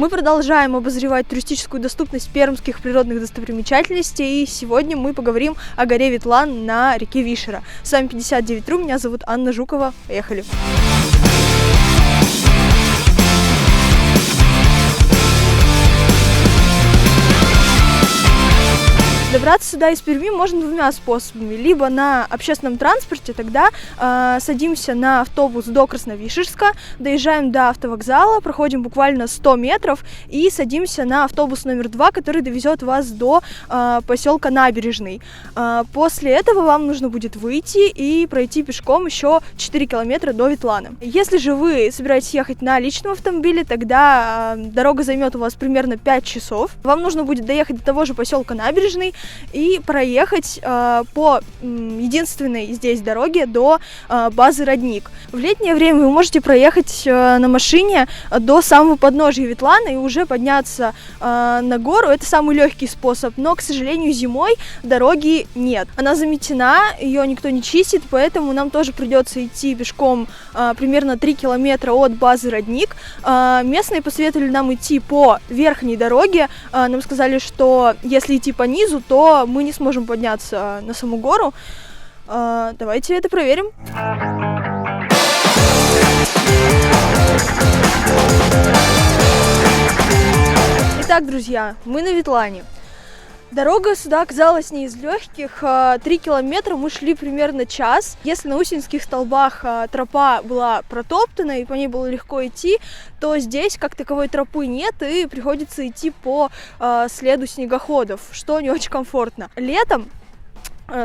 Мы продолжаем обозревать туристическую доступность пермских природных достопримечательностей, и сегодня мы поговорим о горе Ветлан на реке Вишера. С вами 59.ru, меня зовут Анна Жукова. Поехали! Добраться сюда из Перми можно двумя способами. Либо на общественном транспорте, тогда садимся на автобус до Красновишерска, доезжаем до автовокзала, проходим буквально 100 метров и садимся на автобус номер 2, который довезет вас до поселка Набережный. После этого вам нужно будет выйти и пройти пешком еще 4 километра до Ветлана. Если же вы собираетесь ехать на личном автомобиле, тогда дорога займет у вас примерно 5 часов. Вам нужно будет доехать до того же поселка Набережный и проехать по единственной здесь дороге до базы Родник. В летнее время вы можете проехать на машине до самого подножия Ветлана и уже подняться на гору. Это самый легкий способ, но, к сожалению, зимой дороги нет. Она заметена, ее никто не чистит, поэтому нам тоже придется идти пешком примерно 3 километра от базы Родник. Местные посоветовали нам идти по верхней дороге. Нам сказали, что если идти по низу, то мы не сможем подняться на саму гору. Давайте это проверим. Итак, друзья, мы на Ветлане. Дорога сюда оказалась не из легких. 3 километра мы шли примерно час. Если на Усинских столбах тропа была протоптана и по ней было легко идти, то здесь как таковой тропы нет и приходится идти по следу снегоходов, что не очень комфортно. Летом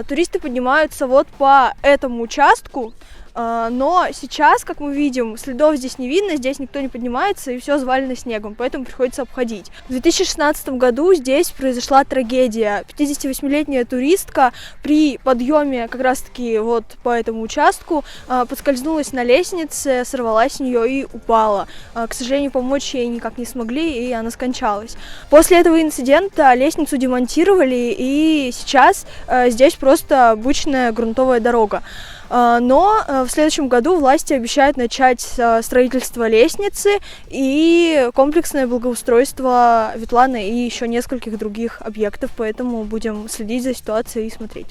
туристы поднимаются вот по этому участку, но сейчас, как мы видим, следов здесь не видно, здесь никто не поднимается и все завалено снегом, поэтому приходится обходить. В 2016 году здесь произошла трагедия. 58-летняя туристка при подъеме как раз-таки вот по этому участку подскользнулась на лестнице, сорвалась с нее и упала. К сожалению, помочь ей никак не смогли, и она скончалась. После этого инцидента лестницу демонтировали, и сейчас здесь просто обычная грунтовая дорога. Но в следующем году власти обещают начать строительство лестницы и комплексное благоустройство Ветлана и еще нескольких других объектов, поэтому будем следить за ситуацией и смотреть.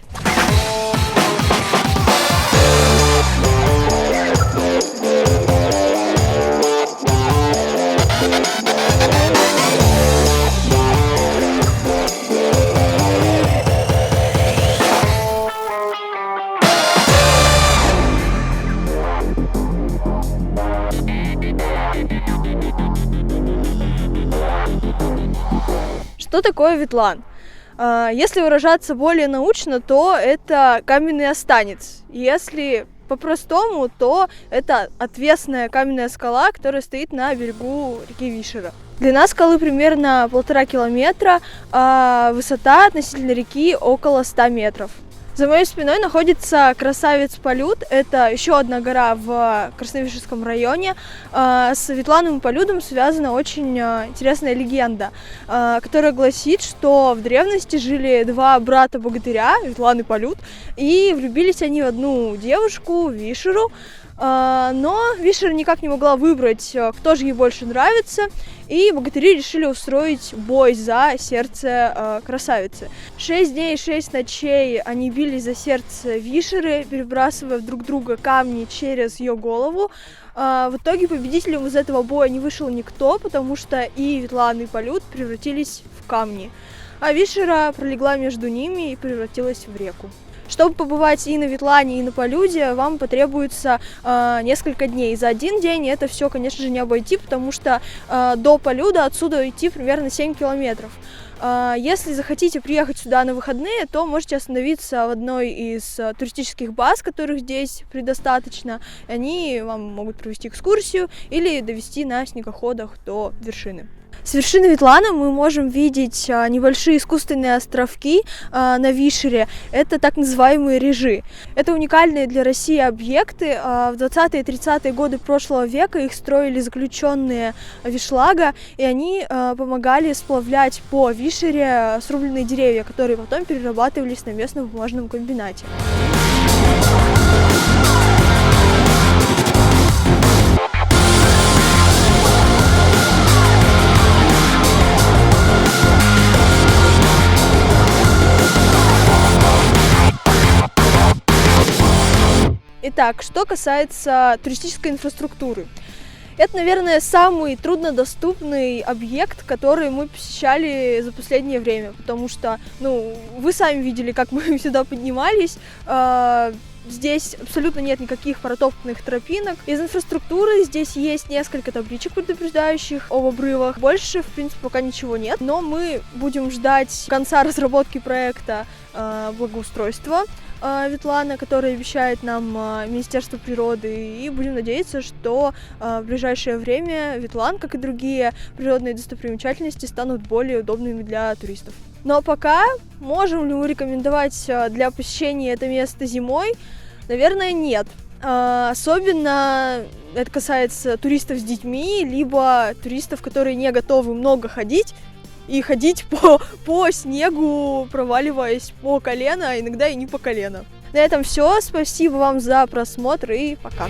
Что такое Ветлан? Если выражаться более научно, то это каменный останец. Если по-простому, то это отвесная каменная скала, которая стоит на берегу реки Вишера. Длина скалы примерно 1,5 километра, а высота относительно реки около 100 метров. За моей спиной находится Красавец-Полюд. Это еще одна гора в Красновишерском районе. С Ветланом и Полюдом связана очень интересная легенда, которая гласит, что в древности жили два брата-богатыря, Ветлан и Полюд, и влюбились они в одну девушку, Вишеру. Но Вишера никак не могла выбрать, кто же ей больше нравится, и богатыри решили устроить бой за сердце красавицы. 6 дней и 6 ночей они бились за сердце Вишеры, перебрасывая друг друга камни через ее голову. В итоге победителем из этого боя не вышел никто, потому что и Ветлан, и Полюд превратились в камни, а Вишера пролегла между ними и превратилась в реку. Чтобы побывать и на Ветлане, и на Полюде, вам потребуется несколько дней. За один день это все, конечно же, не обойти, потому что до Полюда отсюда идти примерно 7 километров. Если захотите приехать сюда на выходные, то можете остановиться в одной из туристических баз, которых здесь предостаточно. Они вам могут провести экскурсию или довести на снегоходах до вершины. С вершины Ветлана мы можем видеть небольшие искусственные островки на Вишере. Это так называемые режи. Это уникальные для России объекты. В 20-е и 30-е годы прошлого века их строили заключенные Вишлага, и они помогали сплавлять по Вишере срубленные деревья, которые потом перерабатывались на местном бумажном комбинате. Итак, что касается туристической инфраструктуры. Это, наверное, самый труднодоступный объект, который мы посещали за последнее время, потому что, вы сами видели, как мы сюда поднимались. Здесь абсолютно нет никаких протоптанных тропинок. Из инфраструктуры здесь есть несколько табличек, предупреждающих об обрывах. Больше, в принципе, пока ничего нет. Но мы будем ждать конца разработки проекта благоустройства Ветлана, который обещает нам Министерство природы, и будем надеяться, что в ближайшее время Ветлан, как и другие природные достопримечательности, станут более удобными для туристов. Но пока можем ли мы рекомендовать для посещения это место зимой? Наверное, нет. Особенно это касается туристов с детьми, либо туристов, которые не готовы много ходить, и ходить по снегу, проваливаясь по колено, а иногда и не по колено. На этом все. Спасибо вам за просмотр и пока.